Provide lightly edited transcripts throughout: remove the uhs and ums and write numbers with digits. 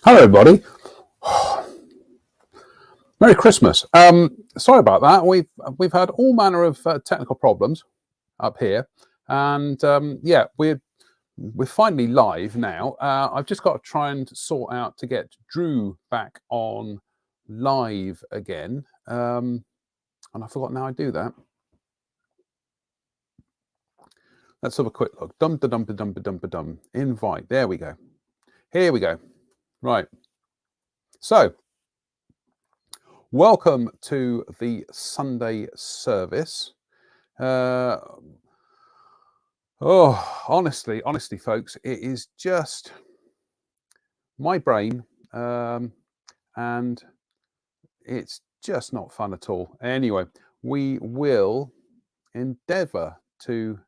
Hello, everybody. Merry Christmas. Sorry about that. We've had all manner of technical problems up here, and yeah, we're finally live now. I've just got to try and sort out to get Drew back on live again, and I forgot how I do that. Let's have a quick look. Dum da dum da dum da dum da dum. Invite. There we go. Here we go. Right. So, welcome to the Sunday service. Honestly, folks, it is just my brain, and it's just not fun at all. Anyway, we will endeavour to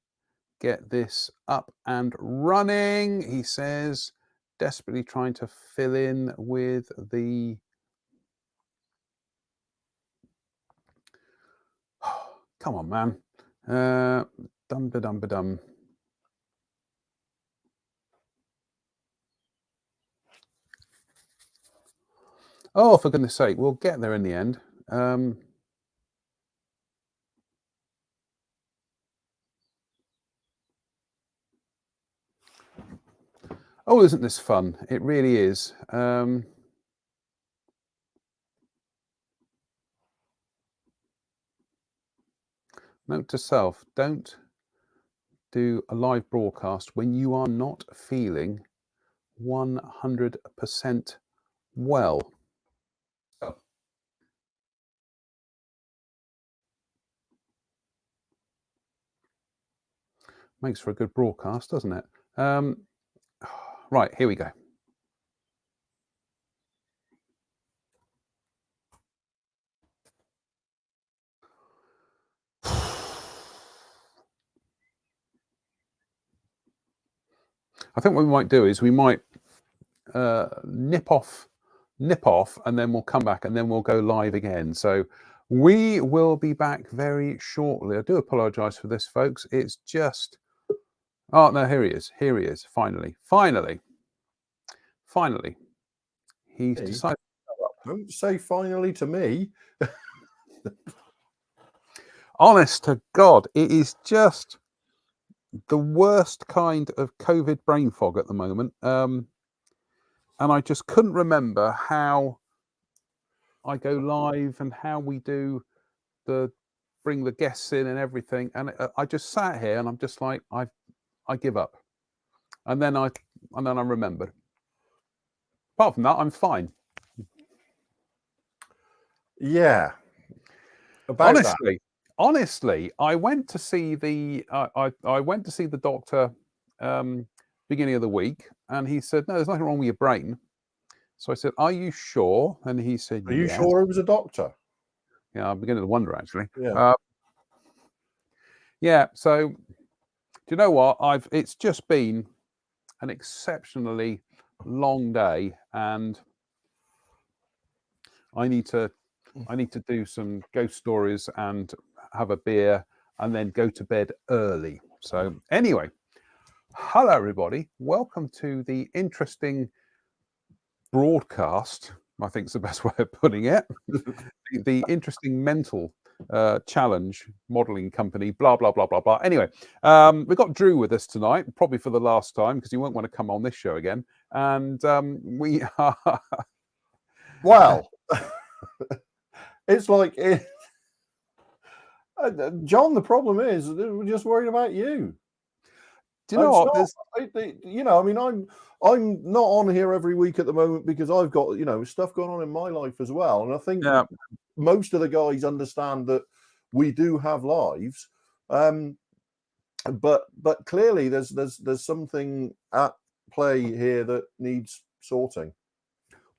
get this up and running. He says, desperately trying to fill in with the come on, man. Dum ba dum ba dum. Oh, for goodness sake, we'll get there in the end. Oh, isn't this fun? It really is. Note to self, don't do a live broadcast when you are not feeling 100% well. Oh. Makes for a good broadcast, doesn't it? Right, here we go. I think what we might do is we might nip off, and then we'll come back, and then we'll go live again. So we will be back very shortly. I do apologise for this, folks. It's just, oh no, here he is. Here he is. Finally. He's decided. Don't say finally to me. Honest to God, it is just the worst kind of COVID brain fog at the moment. And I just couldn't remember how I go live and how we do bring the guests in and everything. And I just sat here and I'm just like, I give up. And then I remembered. Apart from that, I'm fine. Yeah. Honestly, I went to see the I went to see the doctor beginning of the week, and he said, "No, there's nothing wrong with your brain." So I said, "Are you sure?" And he said, "Are you yes. sure it was a doctor?" Yeah, I'm beginning to wonder actually. Yeah. Yeah. So, do you know what? It's just been an exceptionally long day, and I need to do some ghost stories and have a beer and then go to bed early. So anyway, hello everybody. Welcome to the interesting broadcast, I think is the best way of putting it. the interesting mental challenge modeling company, blah, blah, blah, blah, blah. Anyway, we've got Drew with us tonight, probably for the last time, because he won't want to come on this show again. And we are Well, it's like, John, the problem is we're just worried about you. Do you know what? I mean, I'm not on here every week at the moment because I've got, stuff going on in my life as well. And I think most of the guys understand that we do have lives. But clearly there's something at play here that needs sorting.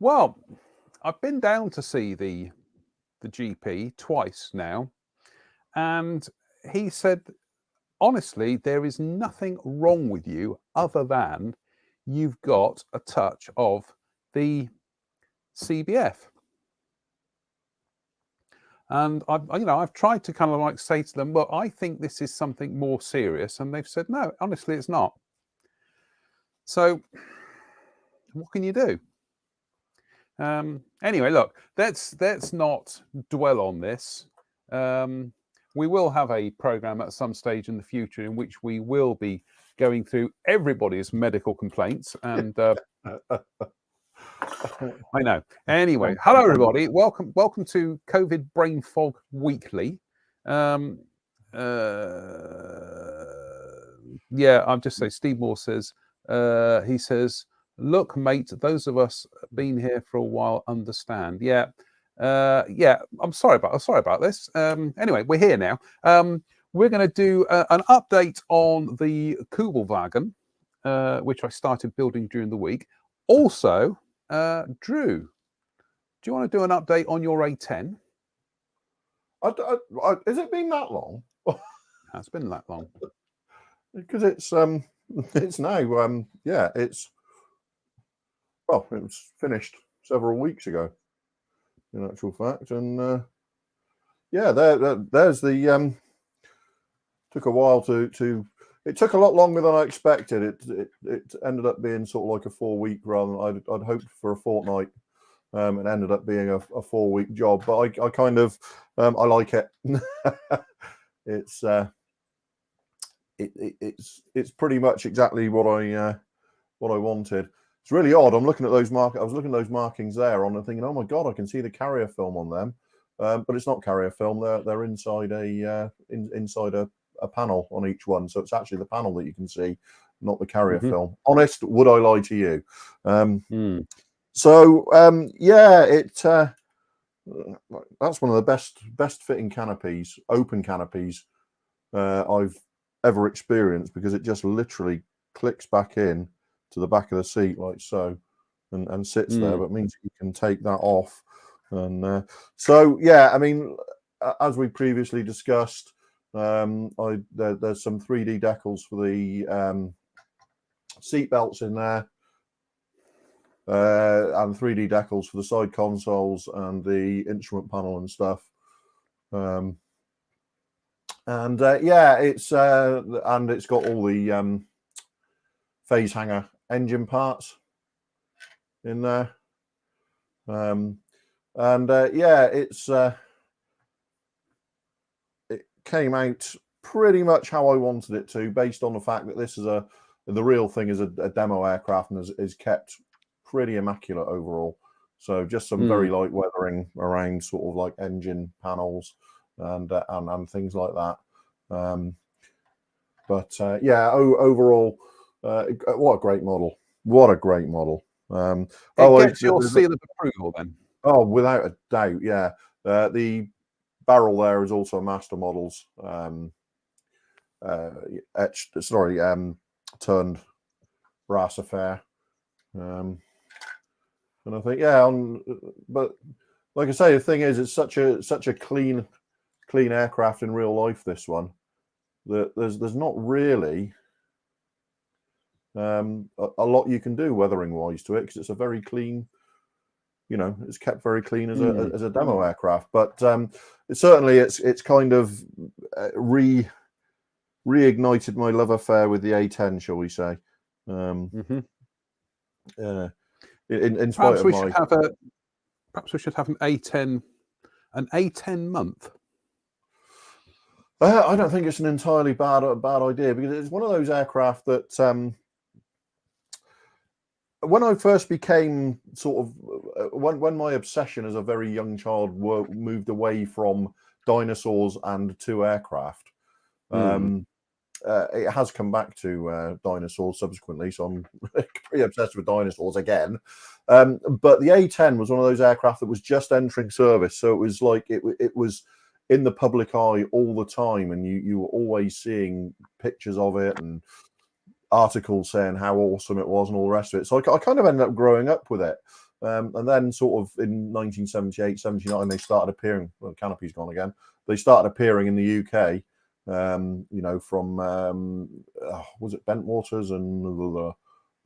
Well, I've been down to see the GP twice now, and he said, honestly, there is nothing wrong with you other than you've got a touch of the CBF. And I've tried to kind of like say to them, well, I think this is something more serious, and they've said, no, honestly, it's not. So, what can you do? Anyway, look, let's not dwell on this. We will have a program at some stage in the future in which we will be going through everybody's medical complaints, and I know. Anyway, hello everybody. Welcome to COVID Brain Fog Weekly. Yeah, I'll just say Steve Moore says, he says, look, mate, those of us been here for a while understand. Yeah. I'm sorry about this. Anyway, we're here now. We're going to do an update on the Kubelwagen, which I started building during the week. Also, Drew, do you want to do an update on your A10? Has it been that long? It's been that long. Because it's now, it was finished several weeks ago, in actual fact, and there's the took a while to. It took a lot longer than I expected. It ended up being sort of like a 4-week run. I'd hoped for a fortnight. It ended up being a 4-week job, but I kind of I like it. It's pretty much exactly what I wanted. It's really odd. I'm looking at those I was looking at those markings there on and thinking, oh my god, I can see the carrier film on them, but it's not carrier film. They're inside inside a panel on each one, so it's actually the panel that you can see, not the carrier film. Honest, would I lie to you? So that's one of the best fitting canopies, open canopies I've ever experienced, because it just literally clicks back in to the back of the seat like so, and sits there. But it means you can take that off, and I mean, as we previously discussed, there's some 3D decals for the seat belts in there. And 3D decals for the side consoles and the instrument panel and stuff. It's got all the phase hanger engine parts in there. It came out pretty much how I wanted it to, based on the fact that this is the real thing is a demo aircraft and is kept pretty immaculate overall. So just some very light weathering around sort of like engine panels and things like that. Overall, what a great model! What a great model! It gets your seal of approval then. Oh, without a doubt, yeah. The barrel there is also a Master Models turned brass affair. And I think, but like I say, the thing is, it's such a clean aircraft in real life. This one, that there's not really a lot you can do weathering wise to it, because it's a very clean, it's kept very clean as a demo aircraft. But it's kind of reignited my love affair with the A10, shall we say? In spite of perhaps we should have an A10 month. I don't think it's an entirely bad idea, because it's one of those aircraft that when I first became sort of when my obsession as a very young child moved away from dinosaurs and to aircraft, it has come back to dinosaurs subsequently. So I'm pretty obsessed with dinosaurs again. But the A10 was one of those aircraft that was just entering service, so it was like it was in the public eye all the time, and you were always seeing pictures of it and articles saying how awesome it was and all the rest of it. So I kind of ended up growing up with it. And then sort of in 1978, 79, they started appearing, well, the canopy's gone again. They started appearing in the UK, from, was it Bentwaters and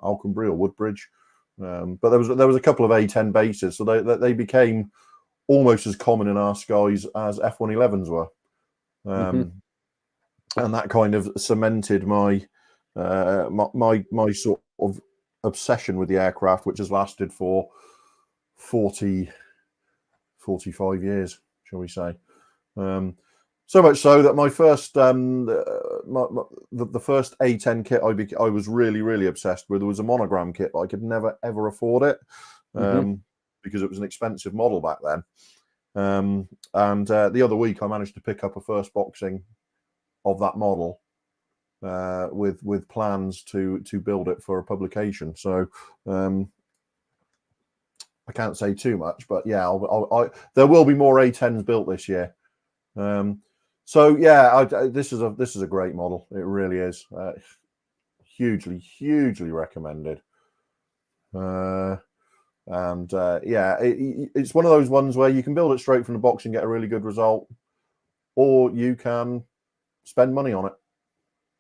Alconbury or Woodbridge? But there was a couple of A10 bases. So they became almost as common in our skies as F111s were. And that kind of cemented my sort of obsession with the aircraft, which has lasted for 45 years, shall we say. So much so that my first the first A10 kit I was really obsessed with was a monogram kit, but I could never ever afford it because it was an expensive model back then. And the other week I managed to pick up a first boxing of that model with plans to build it for a publication. So I can't say too much, but yeah, there will be more A10s built this year. So yeah, this is a great model. It really is. Hugely recommended. Yeah, it's one of those ones where you can build it straight from the box and get a really good result, or you can spend money on it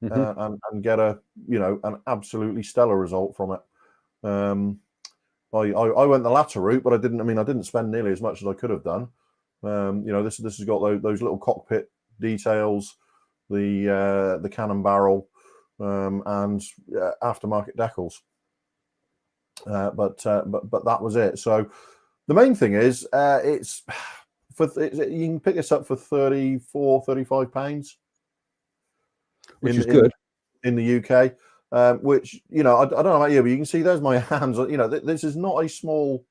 and get an absolutely stellar result from it. I went the latter route, but I didn't spend nearly as much as I could have done. This has got those little cockpit details, the cannon barrel, and aftermarket decals. But that was it. So the main thing is you can pick this up for £35. Which is good in the UK, which I don't know about you, but you can see there's my hands. This is not a small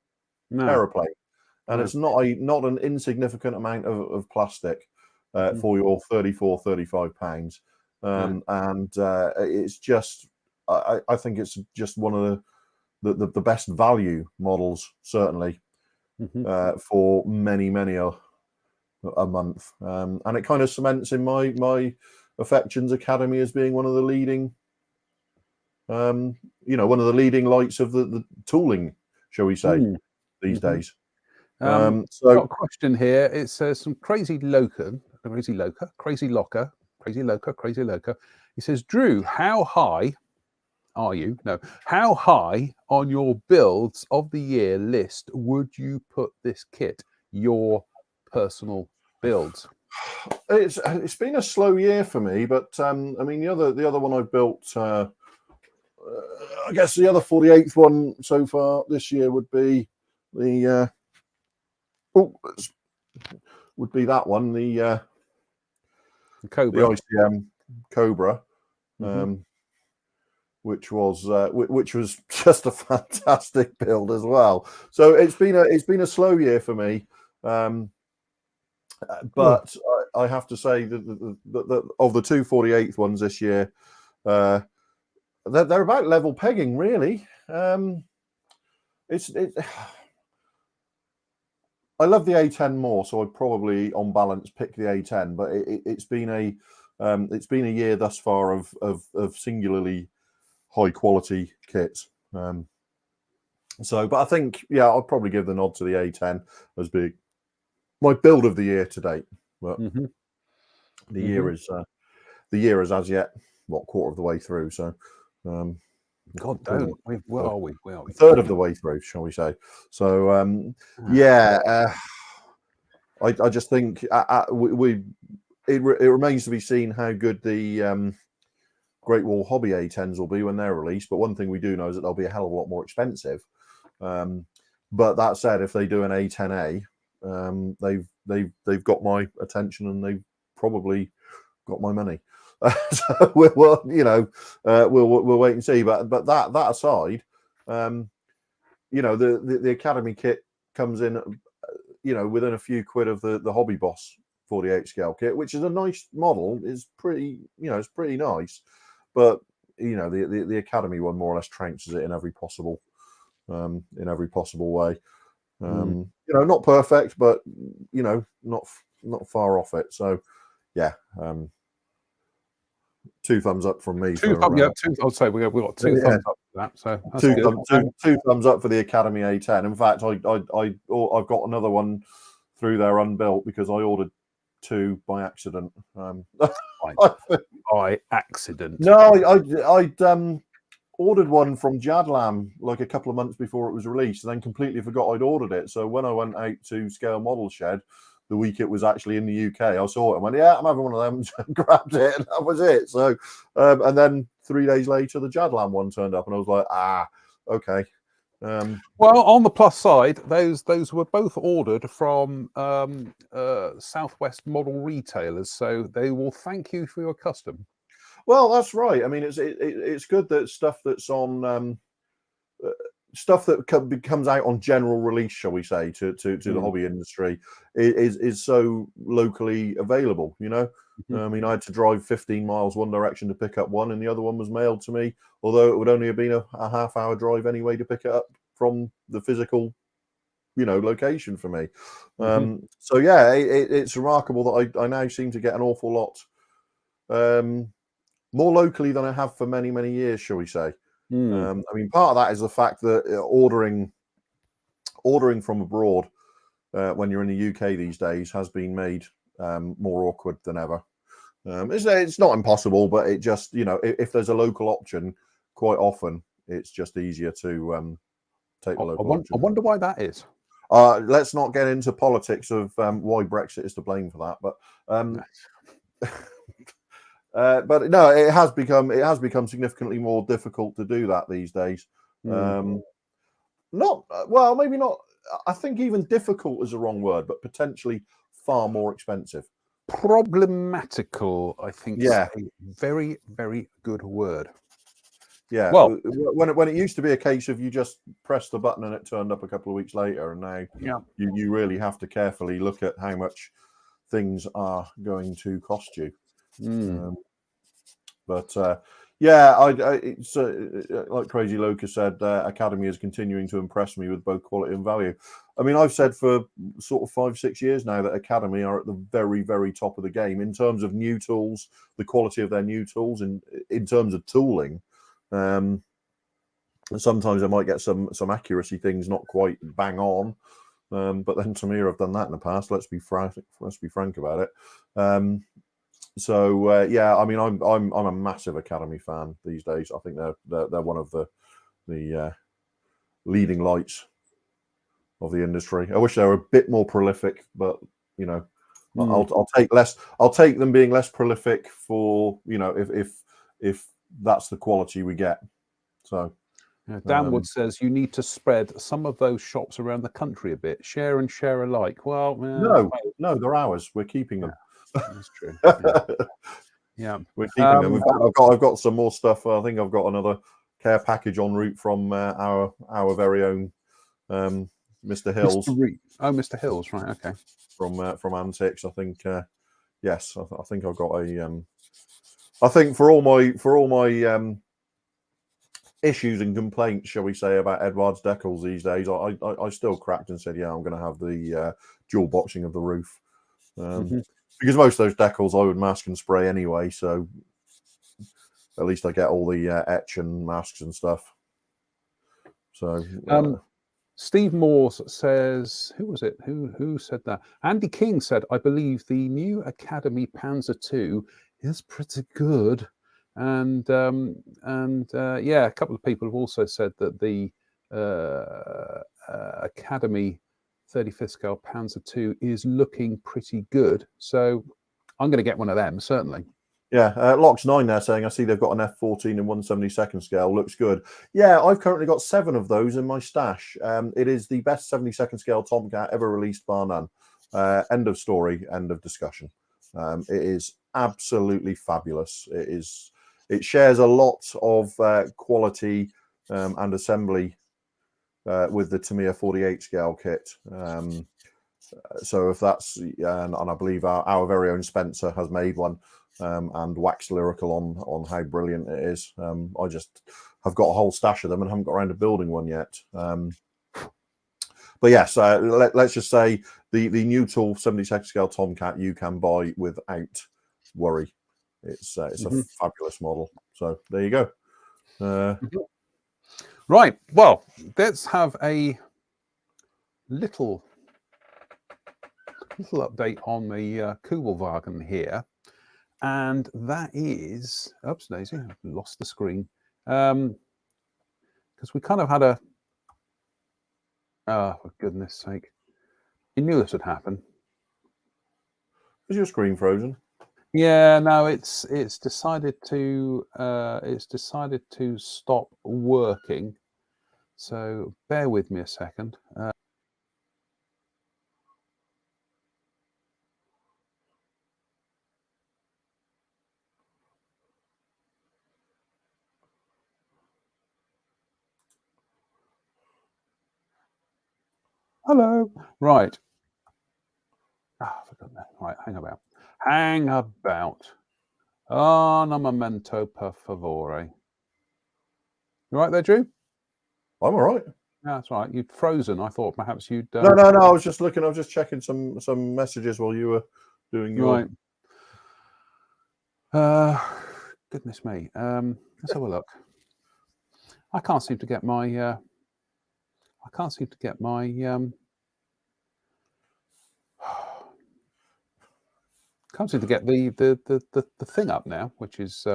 aeroplane, and it's not an insignificant amount of plastic for your £35. And it's just I think it's just one of the best value models, certainly for many a month, and it kind of cements in my affections Academy as being one of the leading one of the leading lights of the tooling, shall we say, these days. So got a question here. It says some crazy locker. He says, Drew, how high are you? No, how high on your builds of the year list would you put this kit? Your personal builds? It's been a slow year for me, but the other one I've built, I guess the other 48th one so far this year would be that one, the Cobra, the ICM Cobra, which was just a fantastic build as well. So it's been a slow year for me. But I have to say that of the two 48th ones this year, they're about level pegging, really. I love the A10 more, so I'd probably, on balance, pick the A10. But it's been a year thus far of singularly high quality kits. But I think I'll probably give the nod to the A10 as being my build of the year to date. But the year is as yet quarter of the way through. So God, don't. Where are we? Third of the way through, shall we say? So I just think it remains to be seen how good the Great Wall Hobby A10s will be when they're released. But one thing we do know is that they'll be a hell of a lot more expensive. But that said, if they do an A10A, they've got my attention and they've probably got my money. So we'll wait and see. But that aside, You know, the Academy kit comes in, you know, within a few quid of the Hobby Boss 48 scale kit, which is a nice model. Is pretty, you know, it's pretty nice, but you know, the Academy one more or less trounces it in every possible way. You know, not perfect, but you know, not far off it. So yeah, 2 thumbs up from me. Two thumbs up. I'd say we got 2 thumbs up for that. So that's good. Two thumbs up for the Academy A10. In fact, I've got another one through there unbuilt because I ordered 2 by accident. By accident? No, I'd ordered one from Jadlam like a couple of months before it was released, and then completely forgot I'd ordered it. So when I went out to Scale Model Shed the week it was actually in the UK, I saw it and went, yeah, I'm having one of them, grabbed it, and that was it. So and then 3 days later the Jadlam one turned up and I was like, okay. Well, on the plus side, those were both ordered from Southwest model retailers, so they will thank you for your custom. Well, that's right. I mean, it's good that stuff that's on stuff that comes out on general release, shall we say, to the hobby industry is so locally available. You know, I mean, I had to drive 15 miles one direction to pick up one, and the other one was mailed to me. Although it would only have been a half-hour drive anyway to pick it up from the physical, you know, location for me. So yeah, it's remarkable that I now seem to get an awful lot more locally than I have for many, many years, shall we say. I mean, part of that is the fact that ordering from abroad when you're in the UK these days has been made more awkward than ever. It's not impossible, but it just, you know, if there's a local option, quite often it's just easier to take the local option. I wonder why that is. Let's not get into politics of why Brexit is to blame for that, but no, it has become significantly more difficult to do that these days. Not well, maybe not. I think even difficult is a wrong word, but potentially far more expensive. Problematical, I think. Yeah, is a very, very good word. Yeah. Well, when it used to be a case of you just pressed the button and it turned up a couple of weeks later, and now you really have to carefully look at how much things are going to cost you. It's like Crazy Locust said, Academy is continuing to impress me with both quality and value. I mean, I've said for sort of 5-6 years now that Academy are at the very, very top of the game in terms of new tools, the quality of their new tools, and in terms of tooling. Sometimes I might get some accuracy things not quite bang on, but then Tamiya have done that in the past. Let's be frank about it. Yeah, I mean, I'm a massive Academy fan these days. I think they're one of the leading lights of the industry. I wish they were a bit more prolific, but you know, I'll take less. I'll take them being less prolific for, you know, if that's the quality we get. So Danwood says you need to spread some of those shops around the country a bit. Share and share alike. Well, no, they're ours. We're keeping them. That's true. Yeah, we're keeping them. In fact, I've got some more stuff. I think I've got another care package en route from our very own Mr. Hills. Mr. Hills, right? Okay. From Antics, I think. Yes, I think I've got a. I think for all my issues and complaints, shall we say, about Edwards decals these days, I still cracked and said, yeah, I'm going to have the dual boxing of the roof. Because most of those decals I would mask and spray anyway, so at least I get all the etch and masks and stuff. So Steve Morse says, who was it? Who said that? Andy King said, I believe the new Academy Panzer II is pretty good. And yeah, a couple of people have also said that the Academy 35th scale Panzer II is looking pretty good. So I'm going to get one of them, certainly. Yeah, Locks9 there saying, I see they've got an F14 in 172nd scale. Looks good. Yeah, I've currently got 7 of those in my stash. It is the best 72nd scale Tomcat ever released, bar none. End of story, end of discussion. It is absolutely fabulous. It shares a lot of quality and assembly with the Tamiya 48 scale kit. So if that's, and I believe our very own Spencer has made one and waxed lyrical on how brilliant it is. I just have got a whole stash of them and haven't got around to building one yet. But yes, let's just say the new tool 72nd scale Tomcat you can buy without worry. It's a fabulous model. So there you go. Right. Well, let's have a little update on the Kubelwagen here, and that is, oops, Daisy, I've lost the screen, because we kind of had a, oh, for goodness sake, you knew this would happen. Is your screen frozen? Yeah, no, it's decided to stop working. So bear with me a second. Hello. Right. Ah, for goodness. Right, hang about. Oh, no momento, per favore. You right there, Drew? I'm all right. Yeah, that's right. You'd frozen. I thought perhaps you'd. No. I was just looking. I was just checking some messages while you were doing your. Right. Goodness me. Let's have a look. I can't seem to get my. Can't seem to get the thing up now, which is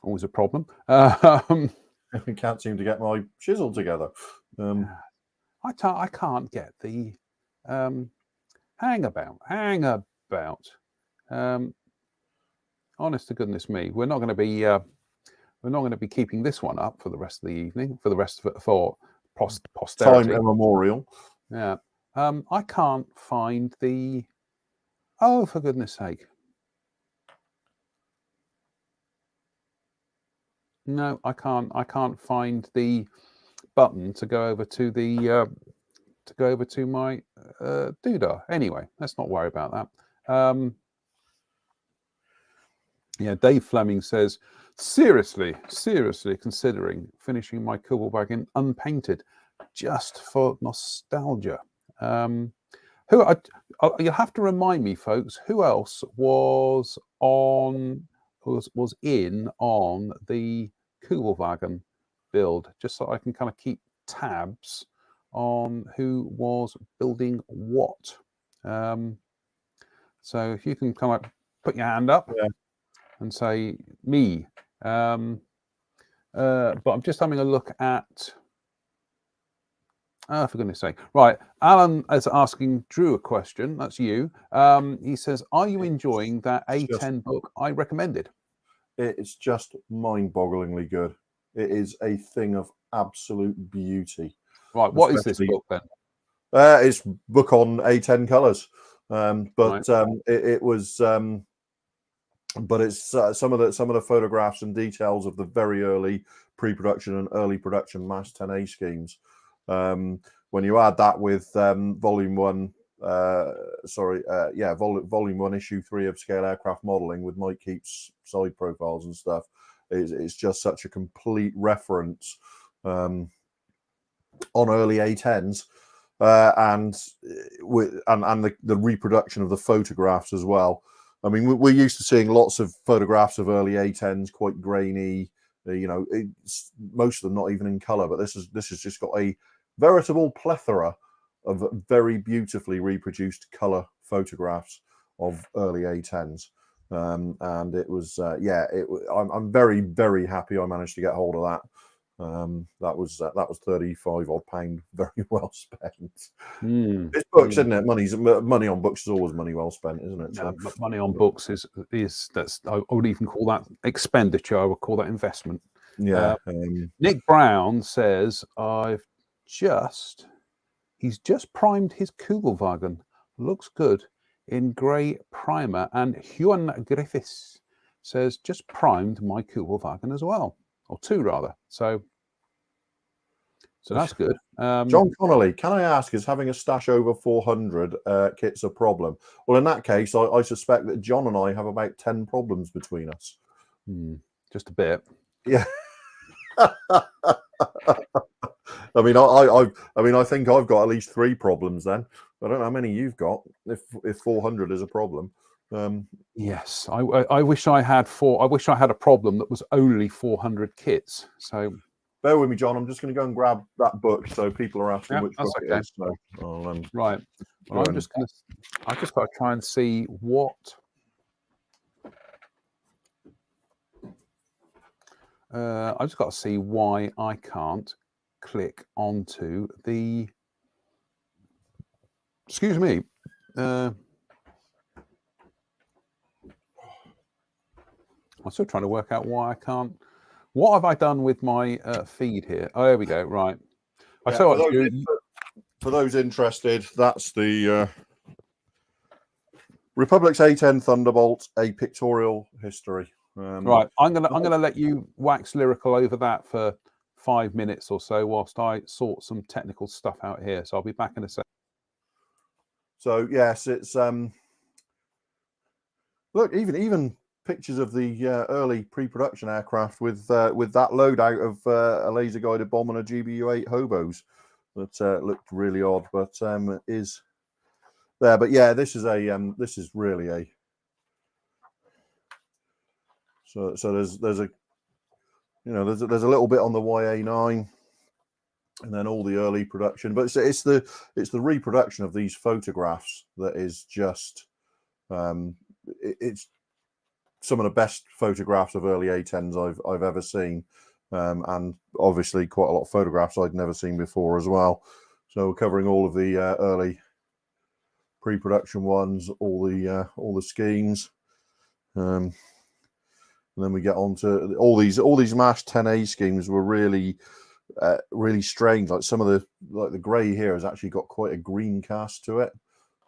always a problem. I can't seem to get my chisel together. I can't get the hang about. Honest to goodness me, we're not going to be keeping this one up for the rest of the evening, for the rest of it, for posterity. Time immemorial. Yeah. I can't find the. Oh, for goodness sake! No, I can't. I can't find the button to go over to the my doodah. Anyway, let's not worry about that. Yeah, Dave Fleming says, seriously considering finishing my Kubelwagen unpainted, just for nostalgia. You'll have to remind me, folks, who else was in on the Kubelwagen build, just so I can kind of keep tabs on who was building what. So if you can kind of put your hand up and say me. But I'm just having a look at. Oh, for goodness sake. Right. Alan is asking Drew a question. That's you. He says, are you enjoying that A10 book I recommended? It's just mind-bogglingly good. It is a thing of absolute beauty. Right. What is this book then? It's book on A10 colours. It was but it's some of the photographs and details of the very early pre-production and early production MAS 10A schemes. When you add that with volume 1, volume 1, issue 3 of Scale Aircraft Modelling with Mike Keep's side profiles and stuff, it's just such a complete reference on early A10s. And the reproduction of the photographs as well. I mean, we're used to seeing lots of photographs of early A10s, quite grainy. Most of them not even in color, but this has just got a veritable plethora of very beautifully reproduced color photographs of early A10s. And it was, I'm very, very happy I managed to get hold of that. That was £35 odd, very well spent. It's books, isn't it? Money on books is always money well spent, isn't it? So, money on books is I would even call that expenditure. I would call that investment. Yeah. Nick Brown says he's just primed his Kubelwagen. Looks good in grey primer. And Huan Griffiths says just primed my Kubelwagen as well. or 2 rather. So that's good. John Connolly, can I ask, is having a stash over 400 kits a problem? Well, in that case, I suspect that John and I have about 10 problems between us. Just a bit. Yeah. I mean, I think I've got at least 3 problems. Then I don't know how many you've got. If 400 is a problem. Yes, I wish I had 4. I wish I had a problem that was only 400 kits. So bear with me, John. I'm just going to go and grab that book so people are asking which book it is. So right. Well, I've just got to try and see what. I just got to see why I can't click onto the. Excuse me. I'm still trying to work out why I can't. What have I done with my feed here? Oh, there we go. Right. For those interested, that's the Republic's A10 Thunderbolt, a pictorial history. Right. I'm gonna let you wax lyrical over that for 5 minutes or so whilst I sort some technical stuff out here. So I'll be back in a second. So yes, it's look, even pictures of the early pre-production aircraft with that loadout of a laser-guided bomb and a GBU-8 hobos that looked really odd, but is there. But yeah, this is really a so there's a there's a little bit on the YA9 and then all the early production, but it's the reproduction of these photographs that is just it's some of the best photographs of early A10s I've ever seen, and obviously quite a lot of photographs I'd never seen before as well. So we're covering all of the early pre-production ones, all the schemes, and then we get on to all these MASH 10A schemes were really strange. Like some of the grey here has actually got quite a green cast to it,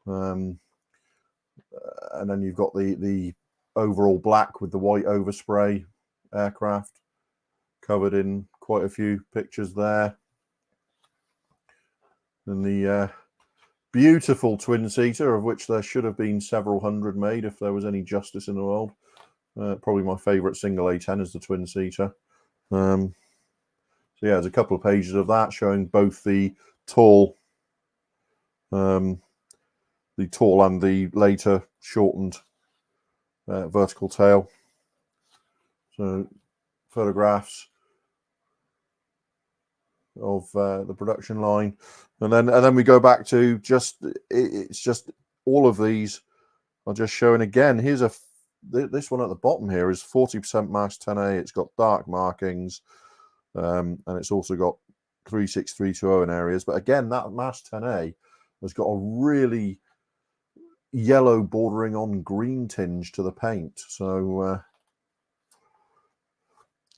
and then you've got the overall black with the white overspray aircraft covered in quite a few pictures there, and the beautiful twin-seater, of which there should have been several hundred made if there was any justice in the world. Probably my favourite single A10 is the twin-seater. So yeah, there's a couple of pages of that showing both the tall and the later shortened vertical tail. So photographs of the production line, and then we go back to it's just all of these are just showing again. Here's this one at the bottom here is 40% MASH 10A. It's got dark markings, and it's also got 36320 in areas. But again, that MASH 10A has got a really yellow bordering on green tinge to the paint. So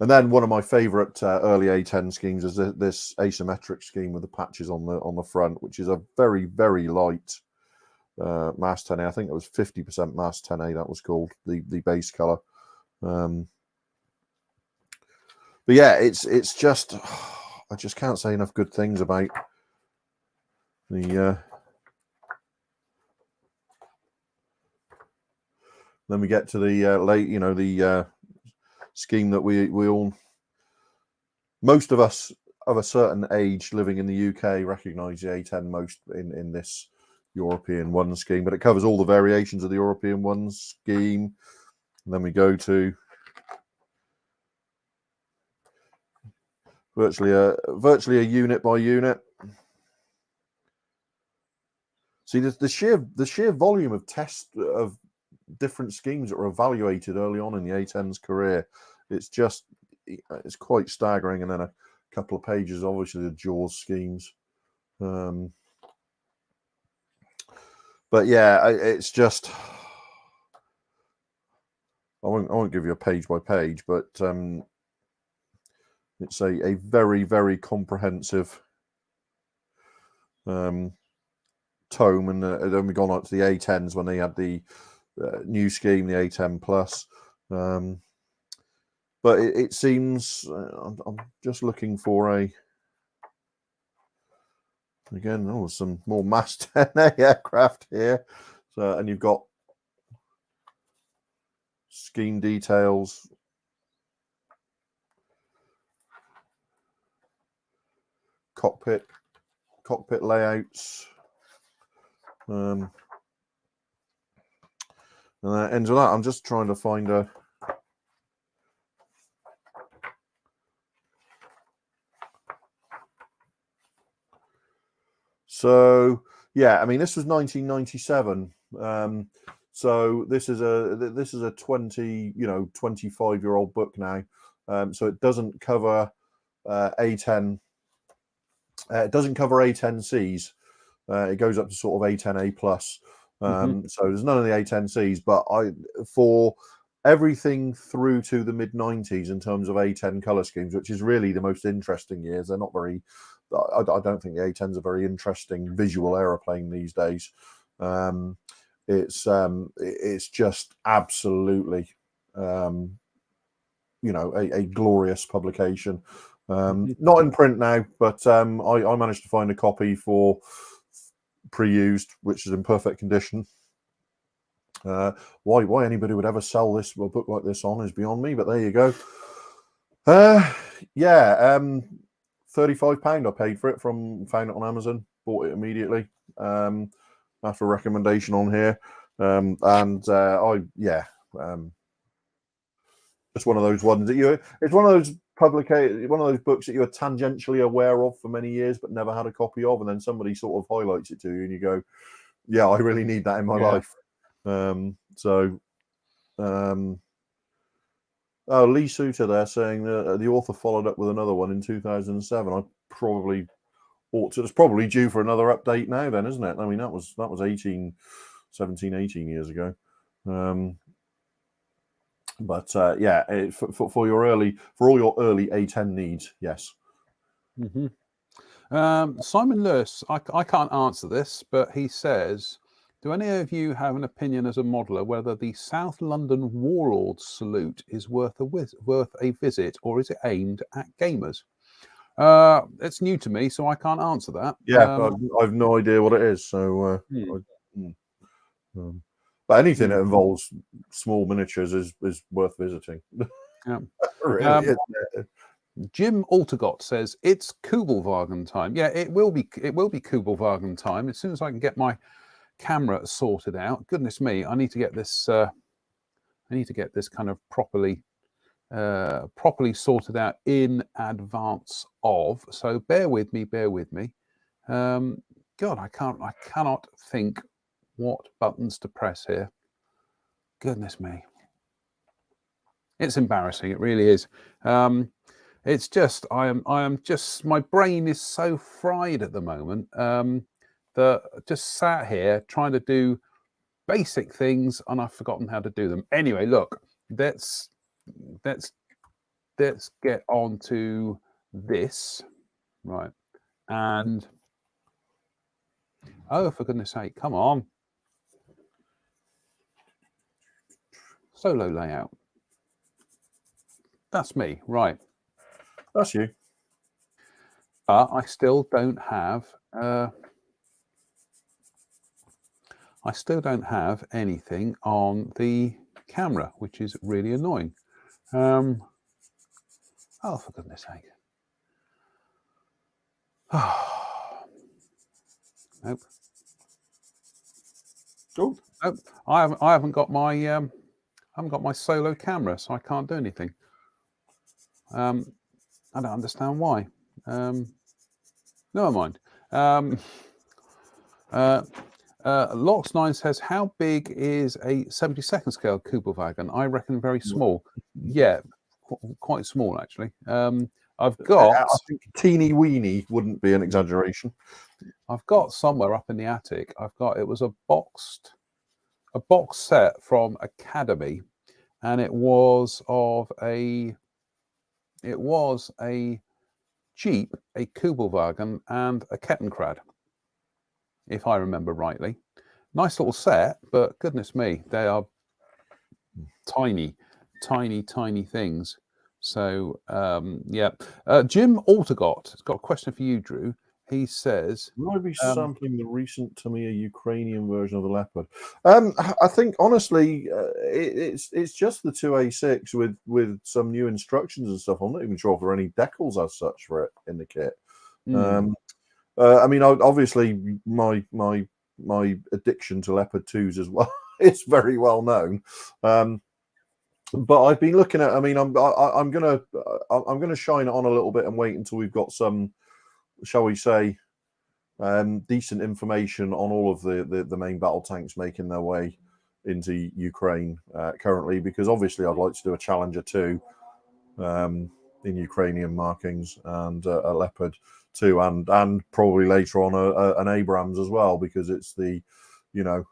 and then one of my favourite early A10 schemes is this asymmetric scheme with the patches on the front, which is a very, very light MASH 10A. I think it was 50% MASH 10A. That was called the base colour. But yeah, it's just I just can't say enough good things about the. Then we get to the the scheme that we all, most of us of a certain age living in the UK recognise the A10 most in this European 1 scheme, but it covers all the variations of the European 1 scheme. And then we go to virtually a unit by unit. See, the sheer volume of tests of different schemes that were evaluated early on in the A10's career, it's quite staggering. And then a couple of pages, obviously the Jaws schemes. But yeah, it's just I won't give you a page by page, but it's a very, very comprehensive tome. And then we gone on to the A10s when they had the new scheme, the A10 Plus. But but it seems I'm just looking for a. Again, some more mass 10A aircraft here. So, and you've got scheme details, cockpit layouts, and that ends with that. I'm just trying to find a. So yeah, I mean, this was 1997. So this is a 25-year-old book now. So it doesn't cover A10. It doesn't cover A10Cs. It goes up to sort of A10A plus. So there's none of the A10Cs, but for everything through to the mid 90s in terms of A10 color schemes, which is really the most interesting years. They're not very. I don't think the A10's a very interesting visual aeroplane these days. It's just absolutely, a glorious publication. Not in print now, but I managed to find a copy for pre-used, which is in perfect condition. Why anybody would ever sell this a book like this on is beyond me, but there you go. £35 I paid for it found it on Amazon, bought it immediately after a recommendation on here, it's one of those ones that it's one of those books that you're tangentially aware of for many years but never had a copy of, and then somebody sort of highlights it to you and you go, yeah, I really need that in my life. Lee Suter there saying that the author followed up with another one in 2007. I probably ought to. It's probably due for another update now then, isn't it? I mean, that was 18 years ago. For all your early A10 needs, yes. Simon Lewis, I can't answer this, but he says, do any of you have an opinion as a modeler whether the South London Warlords salute is worth a visit, or is it aimed at gamers? It's new to me, so I can't answer that. Yeah, I've no idea what it is. So, but anything that involves small miniatures is worth visiting. Yeah. Really, Jim Altergott says it's Kubelwagen time. Yeah, it will be Kubelwagen time as soon as I can get my camera sorted out. Goodness me, I need to get this. I need to get this kind of properly sorted out in advance of. So bear with me. God, I cannot think what buttons to press here. Goodness me, it's embarrassing. It really is. It's just I am just, my brain is so fried at the moment that just sat here trying to do basic things and I've forgotten how to do them. Anyway, look, let's get on to this, right? And oh, for goodness sake, come on. Solo layout. That's me, right? That's you. But I still don't have. I still don't have anything on the camera, which is really annoying. Oh, for goodness sake! Nope. Oh, nope. I haven't got my solo camera, so I can't do anything. I don't understand why. Never mind. Lox9 says, how big is a 72nd scale Kubelwagen? I reckon very small. Yeah, quite small actually. I've got. I think teeny weeny wouldn't be an exaggeration. I've got somewhere up in the attic. It was a box set from Academy, and it was a Jeep, a Kubelwagen, and a Kettenkrad, if I remember rightly. Nice little set, but goodness me, they are tiny things. So yeah, Jim Altergott has got a question for you, Drew. He says, Will I be sampling the recent Tamiya Ukrainian version of the Leopard? I think honestly, it's just the 2A6 with some new instructions and stuff. I'm not even sure if there are any decals as such for it in the kit. I mean, obviously, my addiction to Leopard 2s as well is very well known. But I've been looking at. I mean, I'm gonna shine it on a little bit and wait until we've got some, shall we say, decent information on all of the main battle tanks making their way into Ukraine currently, because obviously I'd like to do a Challenger 2 in Ukrainian markings and a Leopard 2 and probably later on an Abrams as well, because it's the, you know,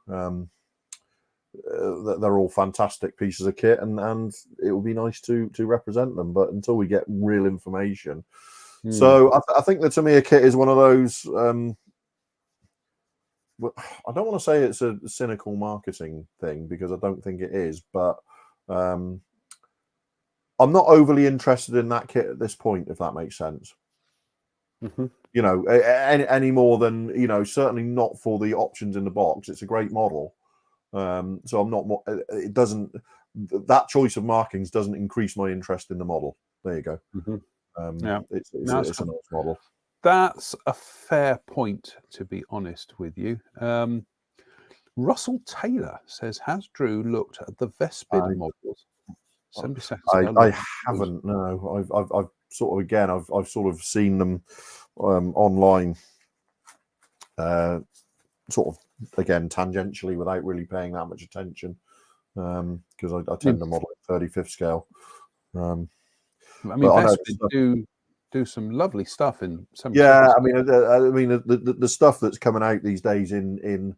they're all fantastic pieces of kit, and it would be nice to represent them. But until we get real information, so I think the Tamiya kit is one of those. I don't want to say it's a cynical marketing thing, because I don't think it is, but I'm not overly interested in that kit at this point, if that makes sense. You know, any more than, you know, certainly not for the options in the box. It's a great model. So I'm not. It doesn't. That choice of markings doesn't increase my interest in the model. There you go. Yeah, it's a nice model. That's a fair point, to be honest with you. Russell Taylor says, "Has Drew looked at the Vespid models?" 70 seconds ago. I haven't. No, I've sort of, again, I've sort of seen them online. Sort of, again, tangentially, without really paying that much attention, because I tend to model at 35th scale. I mean, Vespid do some lovely stuff in some. Yeah, I mean, the stuff that's coming out these days in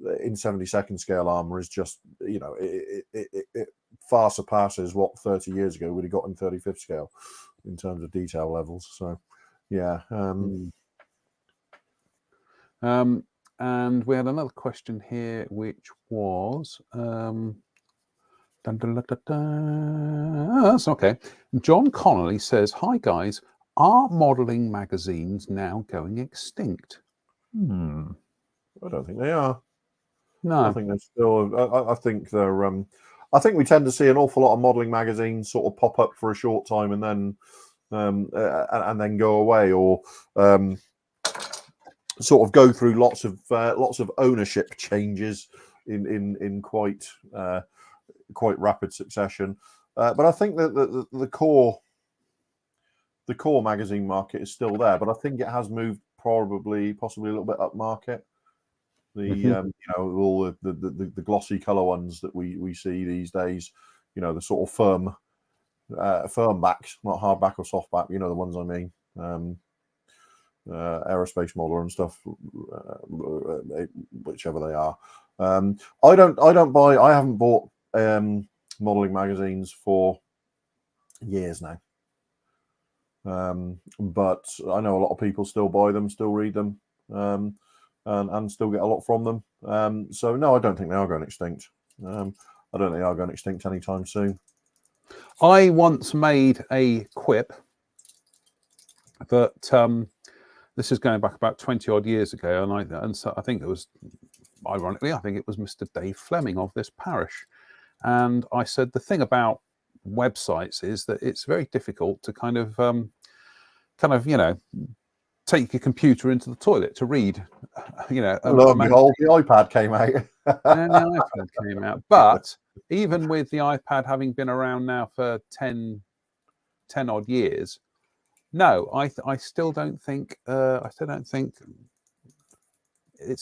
72nd scale armor is just, you know, it far surpasses what 30 years ago we'd have got in 35th scale in terms of detail levels. So, yeah. And we had another question here, which was, that's okay. John Connolly says, "Hi guys, are modelling magazines now going extinct?" I don't think they are. No, I think they're still. I think they're. I think we tend to see an awful lot of modelling magazines sort of pop up for a short time and then go away, or sort of go through lots of ownership changes in quite rapid succession. But I think that the core magazine market is still there, but I think it has moved possibly a little bit up market. You know, all the glossy color ones that we see these days, you know, the sort of firm backs, not hardback or softback, you know, the ones I mean. Aerospace modeler and stuff, whichever they are. I haven't bought modeling magazines for years now, but I know a lot of people still buy them, still read them, and still get a lot from them. So no, I don't think they are going extinct. I don't think they are going extinct anytime soon. I once made a quip that this is going back about 20 odd years ago, and so I think it was, ironically, I think it was Mr. Dave Fleming of this parish, and I said the thing about websites is that it's very difficult to kind of you know, take your computer into the toilet to read, you know. Lo and behold, the iPad came out. And the iPad came out, but even with the iPad having been around now for 10 odd years, no, I still don't think it's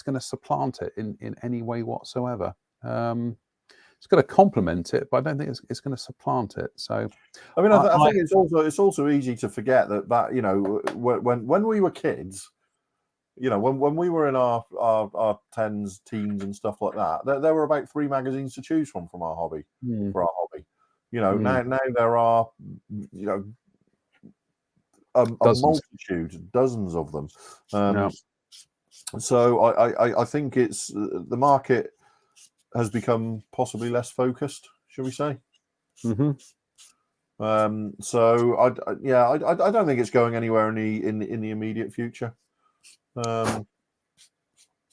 going to supplant it in any way whatsoever. It's going to complement it, but I don't think it's going to supplant it. So, I mean, I think it's also easy to forget that you know, when we were kids, you know, when we were in our tens, teens, and stuff like that, there were about 3 magazines to choose from our hobby. For our hobby, you know, now there are, you know, a multitude, dozens of them. So I think it's the market has become possibly less focused, shall we say? So I don't think it's going anywhere in the immediate future. But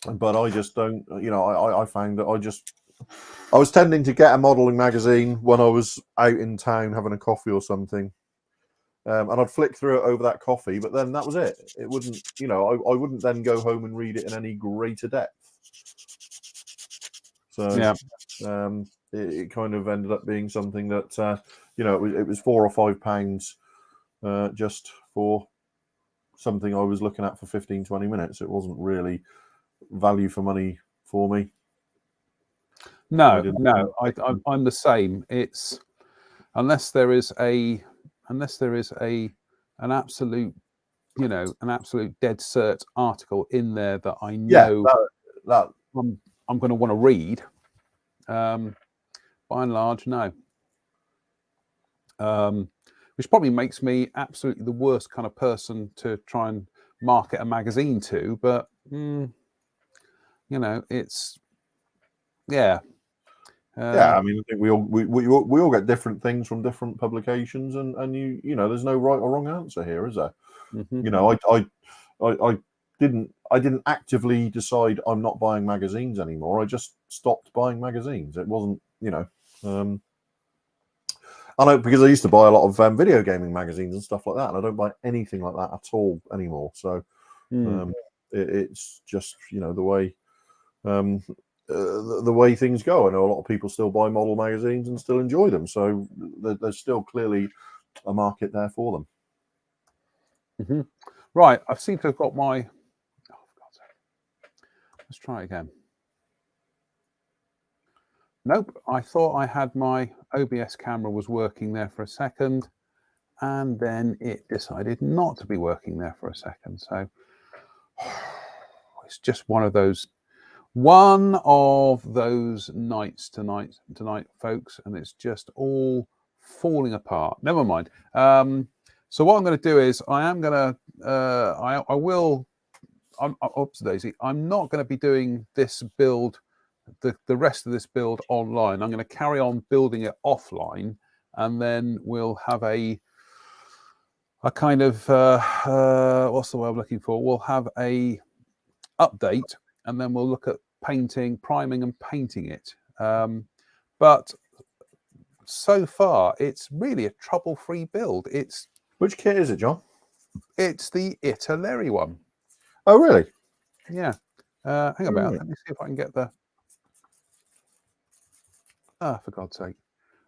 I just don't. I found that I was tending to get a modelling magazine when I was out in town having a coffee or something. And I'd flick through it over that coffee, but then that was it. It wouldn't, I wouldn't then go home and read it in any greater depth. So Yeah. it kind of ended up being something that, it was £4 or £5 just for something I was looking at for 15, 20 minutes. It wasn't really value for money for me. No, I'm the same. It's unless there is an absolute, an absolute dead cert article in there that I know that I'm going to want to read. By and large, no. Which probably makes me absolutely the worst kind of person to try and market a magazine to. But it's yeah. I mean, I think we all get different things from different publications, and there's no right or wrong answer here, is there? Mm-hmm. I didn't actively decide I'm not buying magazines anymore. I just stopped buying magazines. It wasn't, I know, because I used to buy a lot of video gaming magazines and stuff like that, and I don't buy anything like that at all anymore. So it's just the way the way things go. I know a lot of people still buy model magazines and still enjoy them, so there's still clearly a market there for them. Mm-hmm. Right, I seem to have got my. Oh, for God's sake. Let's try again. Nope, I thought I had my OBS camera was working there for a second, and then it decided not to be working there for a second. So it's just one of those nights tonight, folks, and it's just all falling apart. Never mind. So what I'm going to do is I'm oops, Daisy. I'm not going to be doing this build, the rest of this build online. I'm going to carry on building it offline, and then we'll have a kind of what's the word I'm looking for? We'll have a update, and then we'll look at priming and painting it. But so far, it's really a trouble-free build. Which kit is it, John? It's the Italeri one. Oh, really? Yeah. Hang about. Let me see if I can get the. For God's sake!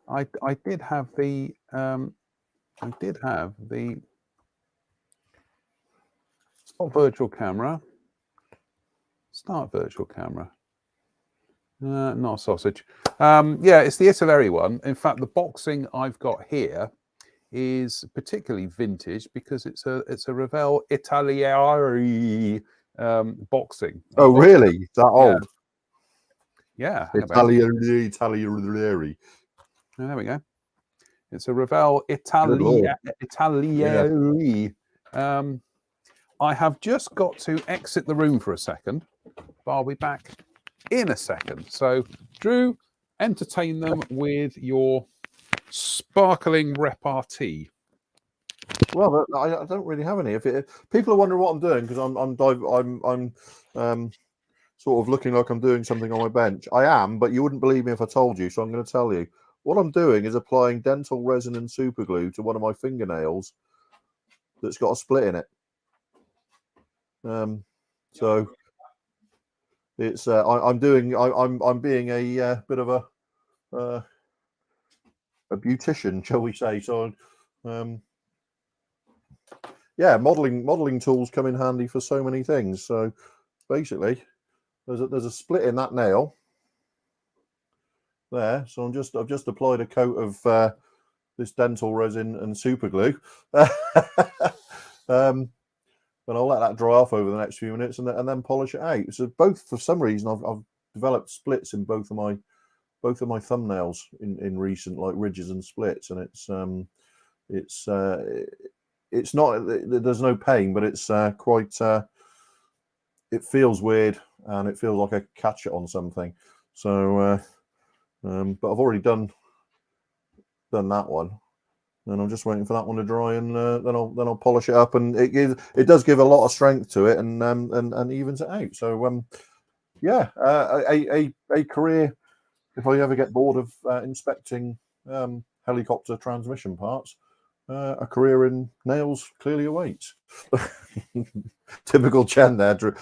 I did have the. Stop virtual camera. Start virtual camera. Not a sausage. Yeah, it's the Italeri one. In fact, the boxing I've got here is particularly vintage because it's a Revell Italieri boxing. Oh, really? That old? Yeah. Italieri. There we go. It's a Revell Italieri. I have just got to exit the room for a second, but I'll be back in a second. So, Drew, entertain them with your sparkling repartee. Well, I don't really have any. If people are wondering what I'm doing, because I'm sort of looking like I'm doing something on my bench. I am, but you wouldn't believe me if I told you, so I'm going to tell you. What I'm doing is applying dental resin and super glue to one of my fingernails that's got a split in it. So it's I'm being a bit of a beautician, shall we say? So yeah, modeling tools come in handy for so many things. So basically, there's a split in that nail there. So I've just applied a coat of this dental resin and super glue. And I'll let that dry off over the next few minutes, and then polish it out. So both, for some reason, I've developed splits in both of my thumbnails in recent, like ridges and splits, and it's not, there's no pain, but it's quite it feels weird, and it feels like I catch it on something. So but I've already done that one. and I'm just waiting for that one to dry, and then I'll polish it up, and it does give a lot of strength to it, and evens it out. So yeah, a career. If I ever get bored of inspecting helicopter transmission parts, a career in nails clearly awaits. Typical Jen there, Drew.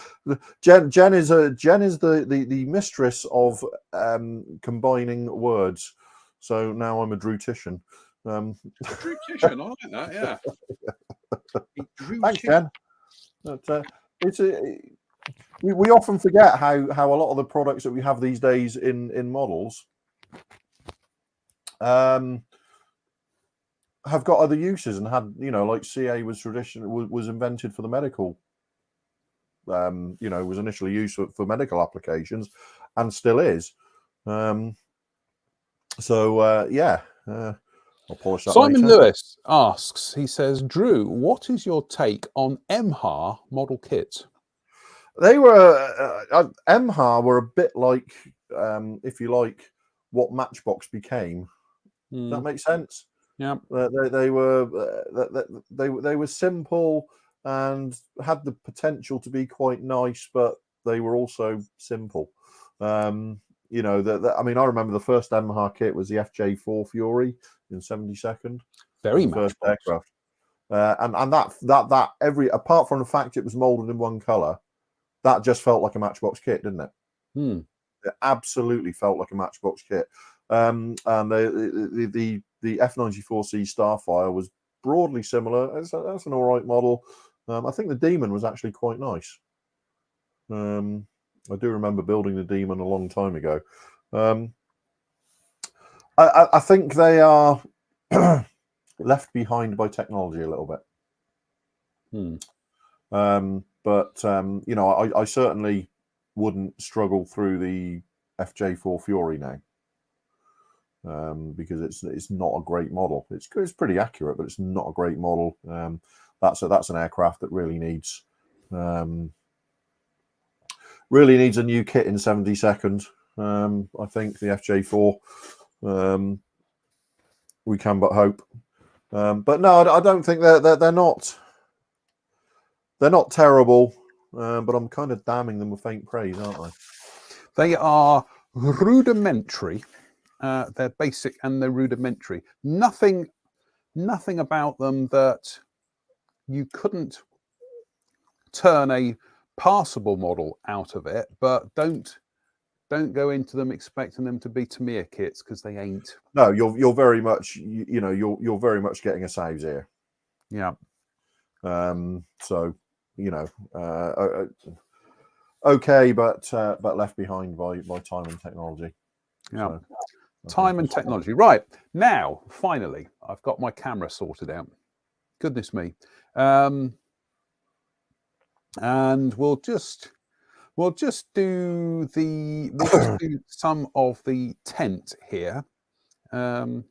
Jen is the mistress of combining words. So now I'm a Drewtician. Drewtician, I like that. Yeah. Thanks, Jen. But, we often forget how a lot of the products that we have these days in models have got other uses, and had, like CA was invented for the medical, was initially used for medical applications, and still is. Yeah, I'll polish that Simon later. Lewis asks, he says, Drew, what is your take on MHAR model kits? They were MHAR were a bit like, if you like, what Matchbox became. Does that make sense? Yeah. They were simple and had the potential to be quite nice, but they were also simple. I remember the first MHAR kit was the FJ4 Fury in 72nd. Very the first Matchbox. aircraft, and that apart from the fact it was molded in one color, that just felt like a Matchbox kit, didn't it? It absolutely felt like a Matchbox kit. And the F94C Starfire was broadly similar. That's an all right model. I think the Demon was actually quite nice. I do remember building the Demon a long time ago. I think they are left behind by technology a little bit. I certainly wouldn't struggle through the FJ4 Fury now, because it's not a great model. It's pretty accurate, but it's not a great model. That's an aircraft that really needs a new kit in 72nd. I think the FJ4. We can but hope. But no, I don't think they're not. They're not terrible, but I'm kind of damning them with faint praise, aren't I? They are rudimentary. They're basic and they're rudimentary. Nothing about them that you couldn't turn a passable model out of it, but don't go into them expecting them to be Tamiya kits, because they ain't. No, you're very much you're very much getting a sow's ear. Yeah. So okay, but left behind by time and technology. Yeah. So, time and technology. Right, now finally I've got my camera sorted out. Goodness me. And we'll just do some of the tent here, and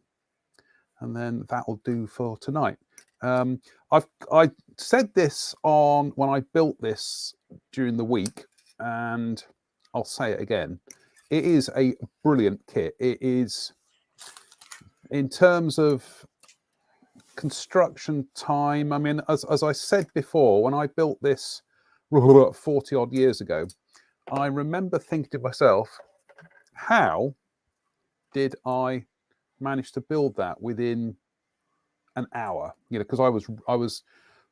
then that'll do for tonight. I said this when I built this during the week, and I'll say it again. It is a brilliant kit. It is, in terms of construction time. I mean, as I said before, when I built this 40 odd years ago, I remember thinking to myself, how did I manage to build that within an hour? Because I was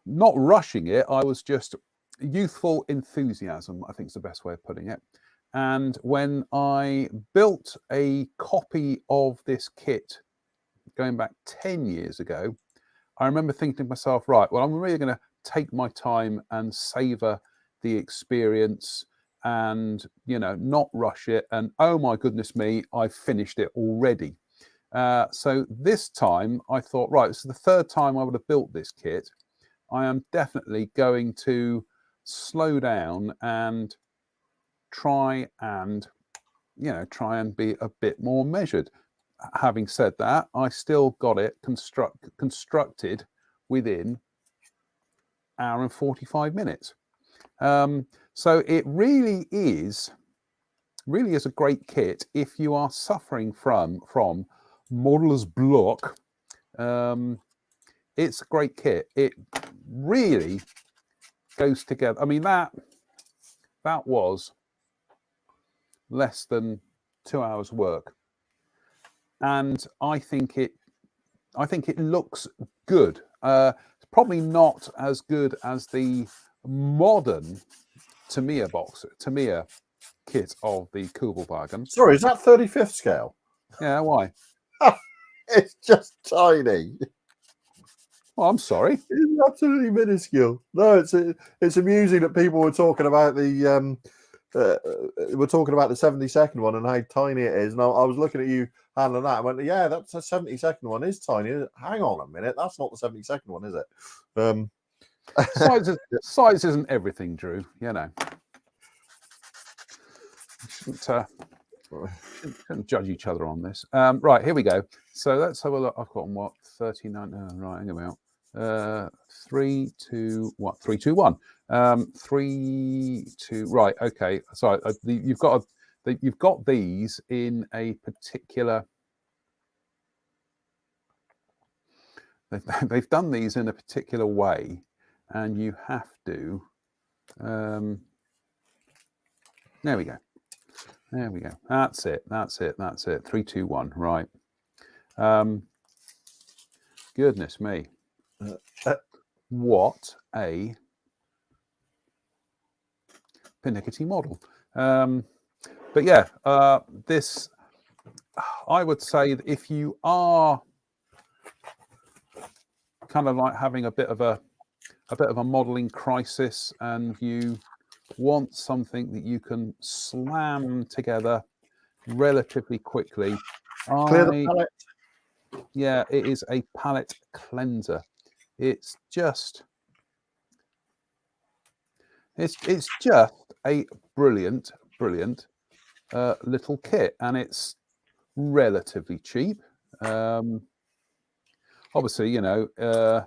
not rushing it. I was just youthful enthusiasm, I think is the best way of putting it. And when I built a copy of this kit going back 10 years ago, I remember thinking to myself, right, well, I'm really going to take my time and savor the experience and, not rush it. And oh my goodness me, I finished it already. So this time I thought, right, this is the third time I would have built this kit. I am definitely going to slow down and try and be a bit more measured. Having said that, I still got it constructed within hour and 45 minutes. So it really is a great kit if you are suffering from modeller's block, it's a great kit. It really goes together. I mean, that was less than 2 hours work, and I think it looks good. It's probably not as good as the modern Tamiya kit of the Kubelwagen. Sorry, is that 35th scale? Yeah, why? It's just tiny. Well, I'm sorry. It's absolutely minuscule. No, it's amusing that people were talking about the we're talking about the 72nd one and how tiny it is. And I was looking at you handling that. I went, yeah, that's a 72nd one is tiny. Hang on a minute, that's not the 72nd one, is it? Size isn't everything, Drew. You know, you shouldn't judge each other on this. Right, here we go. So let's have a look. I've got what 39. Right, anyway, 3, 2, what? 3, 2, 1. 3, 2. Right, okay. Sorry, you've got these in a particular. They've done these in a particular way, and you have to. There we go. There we go. That's it. 3, 2, 1. Right. Goodness me. What a pernickety model. But yeah, this, I would say that if you are kind of like having a bit of a modeling crisis and you want something that you can slam together relatively quickly, Clear the palette. Yeah, it is a palette cleanser. It's just a brilliant little kit, and it's relatively cheap. Obviously, you know, the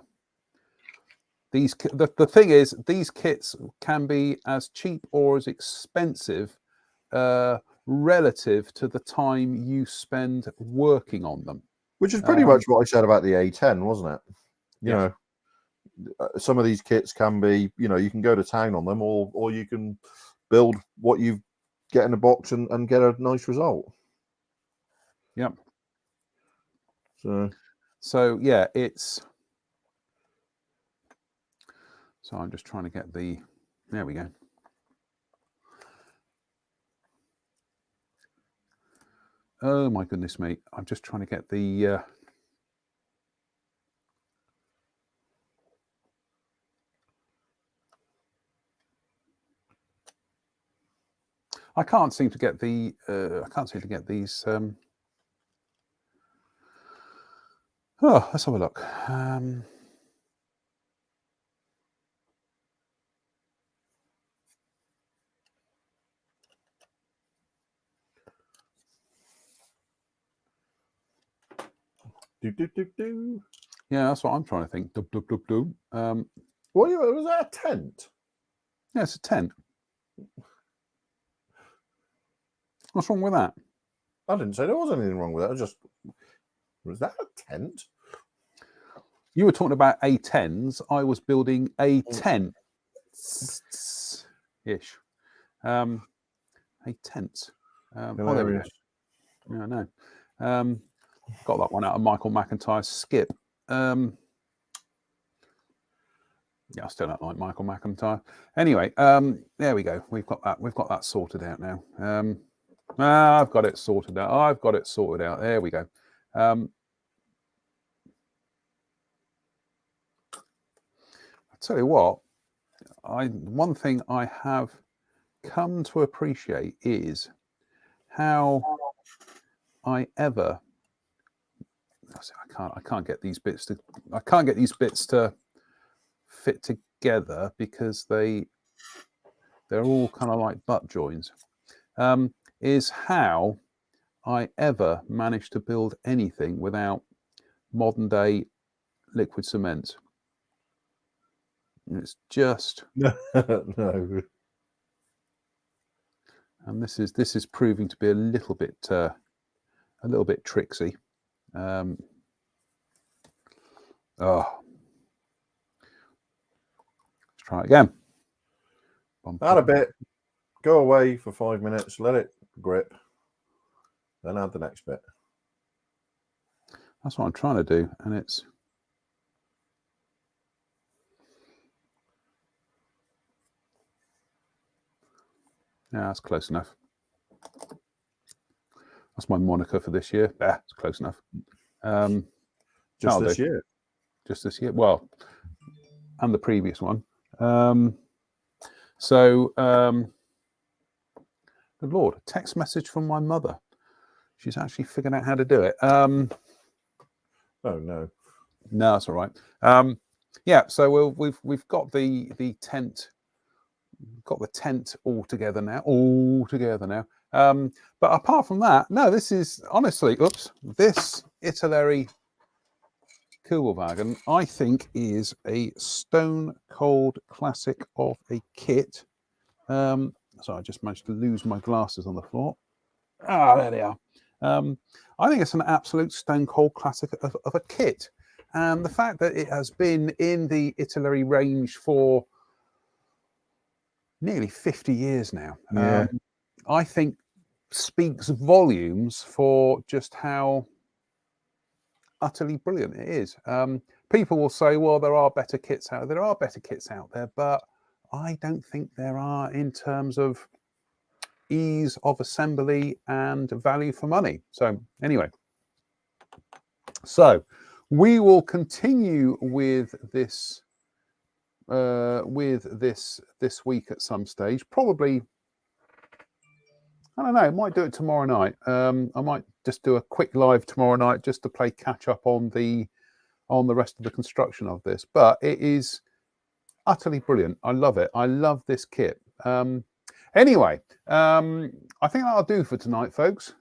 thing is, these kits can be as cheap or as expensive relative to the time you spend working on them. Which is pretty much what I said about the A10, wasn't it? You Yeah. know, some of these kits can be, you know, you can go to town on them, or you can build what you get in a box and get a nice result. Yep. So yeah, it's. So I'm just trying to get the. There we go. Oh my goodness me! I'm just trying to get the. I can't seem to get the. I can't seem to get these. Oh, let's have a look. Yeah, that's what I'm trying to think. What was that? A tent? Yeah, it's a tent. What's wrong with that? I didn't say there was anything wrong with it. Was that a tent? You were talking about A10s. I was building a tent ish. A tent. Oh, there we go. Yeah, I know. Got that one out of Michael McIntyre's Skip. Yeah, I still don't like Michael McIntyre. Anyway, there we go. We've got that sorted out now. I've got it sorted out. There we go. I tell you what, one thing I have come to appreciate is how I can't get these bits to fit together because they're all kind of like butt joins. Is how I ever managed to build anything without modern day liquid cement. It's just no. And this is proving to be a little bit tricksy. Oh, try it again. Add a bit. Go away for 5 minutes. Let it grip. Then add the next bit. That's what I'm trying to do, and it's. Yeah, that's close enough. That's my moniker for this year. Yeah, it's close enough. Just this year. Just this year. Well, and the previous one. Good Lord, a text message from my mother. She's actually figured out how to do it. Oh no. No, that's all right. Yeah, so we've got the tent. Got the tent all together now. But apart from that, no, this is honestly, this Italy Kubelwagen, I think, is a stone cold classic of a kit. So I just managed to lose my glasses on the floor. Ah, there they are. I think it's an absolute stone cold classic of a kit. And the fact that it has been in the Italy range for nearly 50 years now, Yeah. I think speaks volumes for just how utterly brilliant it is. People will say, well, there are better kits out there. There are better kits out there, but I don't think there are in terms of ease of assembly and value for money. So anyway, so we will continue with this this week at some stage. Probably, I don't know, might do it tomorrow night. I might just do a quick live tomorrow night just to play catch up on the rest of the construction of this. But it is utterly brilliant. I love it. I love this kit. Anyway, I think that'll do for tonight, folks.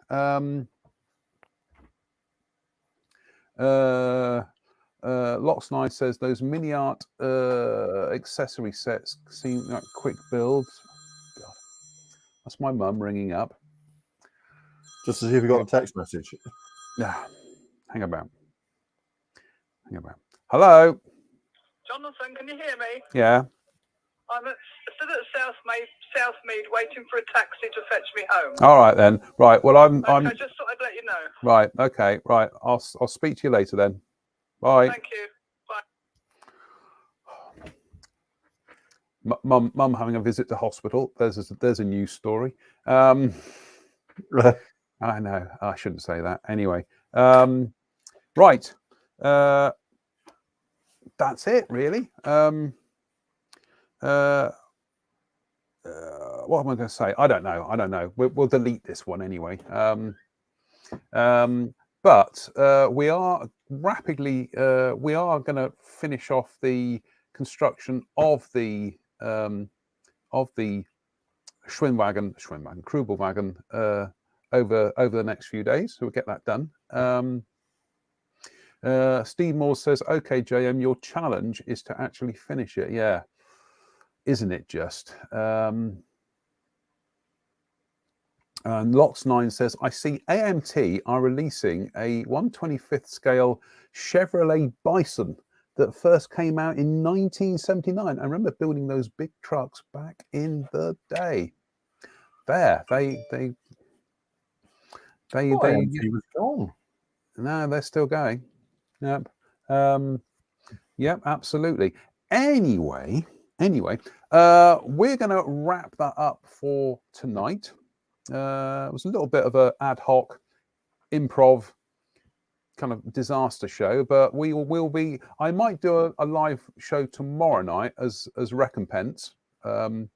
Lots Nice says those mini art accessory sets seem like quick builds. God, that's my mum ringing up. Just to see if you got a text message. Yeah, hang about. Hello, Jonathan. Can you hear me? yeah. I'm stood at Southmead waiting for a taxi to fetch me home. All right then. Right. Well, I'm. I just thought I'd let you know. Right. Okay. Right. I'll speak to you later then. Bye. Thank you. Bye. Mum having a visit to hospital. There's a news story. I know. I shouldn't say that. Anyway. Right. That's it, really. What am I going to say? I don't know. We'll delete this one anyway. But we are rapidly. We are going to finish off the construction of the Kubelwagen over the next few days. So we'll get that done. Steve Moore says, "Okay, JM, your challenge is to actually finish it." Yeah, isn't it just? And Lots9 says, "I see AMT are releasing a 1/25th scale Chevrolet Bison that first came out in 1979. I remember building those big trucks back in the day." There, they he was gone. No, they're still going. Yep. Yep, absolutely. Anyway, we're going to wrap that up for tonight. It was a little bit of a ad hoc improv kind of disaster show, but we will be. I might do a live show tomorrow night as recompense, or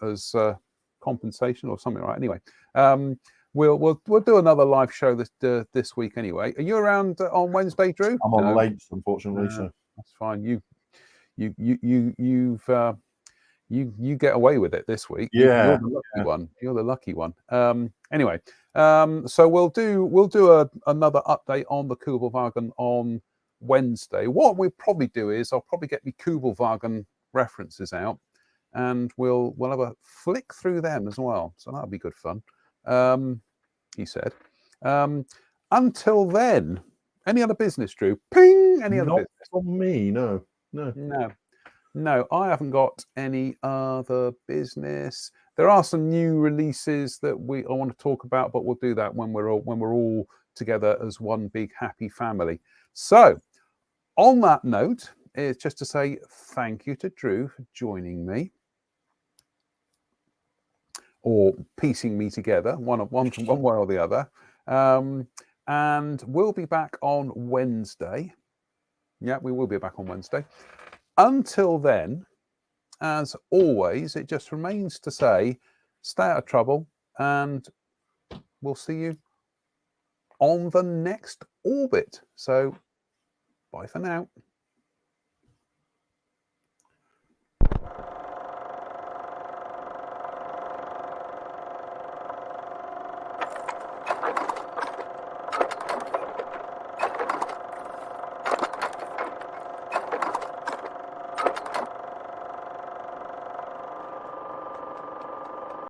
as compensation or something. Right. Anyway, we'll do another live show this week. Anyway, are you around on Wednesday, Drew? I'm on late, unfortunately. So that's fine. You get away with it this week. Yeah, you're the lucky one. You're the lucky one. Anyway, so we'll do another update on the Kubelwagen on Wednesday. What we'll probably do is I'll probably get the Kubelwagen references out, and we'll have a flick through them as well. So that'll be good fun. He said. Until then, any other business, Drew? Ping. Any other business? From me? No. No, I haven't got any other business. There are some new releases that I want to talk about, but we'll do that when we're all together as one big happy family. So, on that note, it's just to say thank you to Drew for joining me, or piecing me together, one way or the other. And we'll be back on Wednesday. Yeah, we will be back on Wednesday. Until then, as always, it just remains to say, stay out of trouble, and we'll see you on the next orbit. So, bye for now.